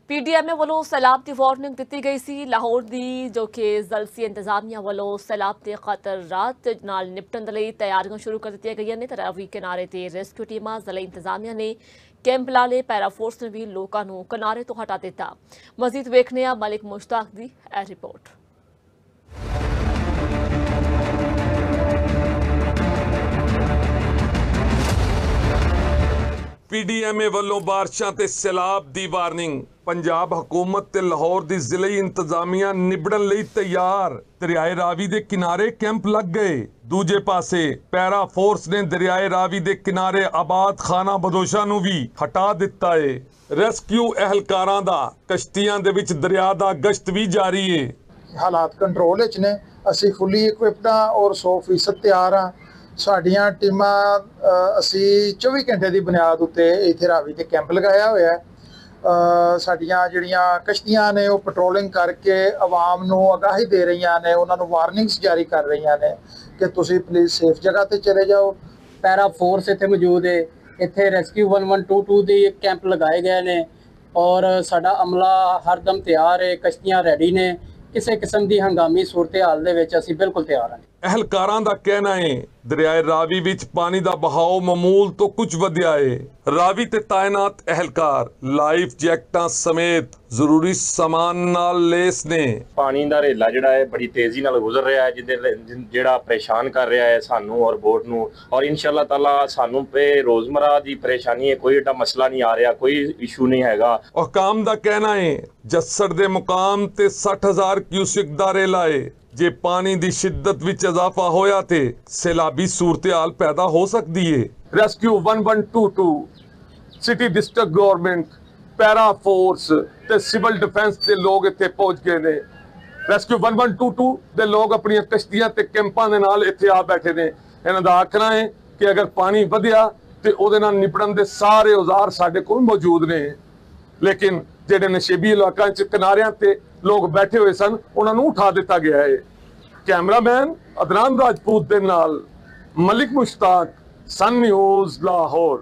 PDMA वालों सैलाब की वार्निंग दी गई सी। लाहौर दी जो कि जलसी इंतजामिया वालों सैलाब के खतरात नाल निपटन दे लई तैयारियां शुरू कर दी गई ने। रावी किनारे ते रेस्क्यू टीमां जिला इंतजामिया ने कैंप ला ले। पैरा फोर्स ने भी लोगों को किनारे तो हटा दिता। मजीद वेखने मलिक मुश्ताक दी ए रिपोर्ट। पीडीएमए वालों बारिशां ते सैलाब दी वार्निंग। पंजाब हुकूमत ते लाहौर दी जिले इंतजामिया निबड़न लई तैयार। दरियाए रावी दे किनारे कैंप लग गए। दूजे पासे पैरा फोर्स ने दरियाए रावी दे किनारे आबाद खाना बदोशा नूं भी हटा दिता है। रेस्क्यू एहलकारां दा कश्तियां दे विच दरिया दा गश्त भी जारी है। हालात कंट्रोल विच ने, असीं फुली इक्विप्ड हां और 100% तैयार हां। साडियां टीमां असीं 24 घंटे की बुनियाद उत्ते इत्थे रावी ते कैंप लगाया होया है। साडियां जिहड़ियां कश्तियां ने वो पेट्रोलिंग करके आवाम नूं आगाही दे रही ने, उन्होंने वार्निंग्स जारी कर रही ने कि तुसीं प्लीज़ सेफ जगह ते चले जाओ। पैरा फोर्स इत्थे मौजूद है। इत्थे रेस्क्यू 1122 दी कैंप लगाए गए ने और साडा अमला हरदम तैयार है। कश्तियां रेडी ने, किसी किस्म की हंगामी सूरत हाल दे विच असीं बिल्कुल तैयार हैं। एहलकारां दा कहना है दरियाए रावी विच पानी दा बहाव मामूल तो कुछ वधिया है। रावी ते तैनात एहलकार लाइफ जैकटां समेत जरूरी समान नाल लेस ने। पानी दा रेला जिहड़ा है बड़ी तेजी नाल गुजर रहा है, जिहड़ा परेशान कर रहा है सानू और बोट नू। और इंशाअल्लाह ताला सानू पे रोजमर्रा दी परेशानी है, कोई एडा मसला नहीं आ रहा, कोई इशू नहीं हैगा। हुकाम दा कहना है जस्सड़ दे मुकाम ते 60,000 क्यूसिक दा रेला है। जे पानी दी शिद्दत विच इजाफा होया ते सैलाबी सूरत हाल पैदा हो सकती है। Rescue 1122 city district government, para force ते सिविल डिफेंस के लोग इत्थे पहुंच गए ने। रेस्क्यू 1122 दे लोग अपनी कश्तियां ते कैंपां दे नाल इत्थे आ बैठे ने। इन्हां दा आखना है कि अगर पानी वधिया ते ओहदे नाल निपटन दे सारे औजार साडे कोल मौजूद ने। लेकिन जेडे नशेबी इलाकों च किनारियां ते लोग बैठे हुए सन, उन्होंने उठा दिता गया है। कैमरामैन अदनान राजपूत दे नाल मलिक मुश्ताक, सन न्यूज़ लाहौर।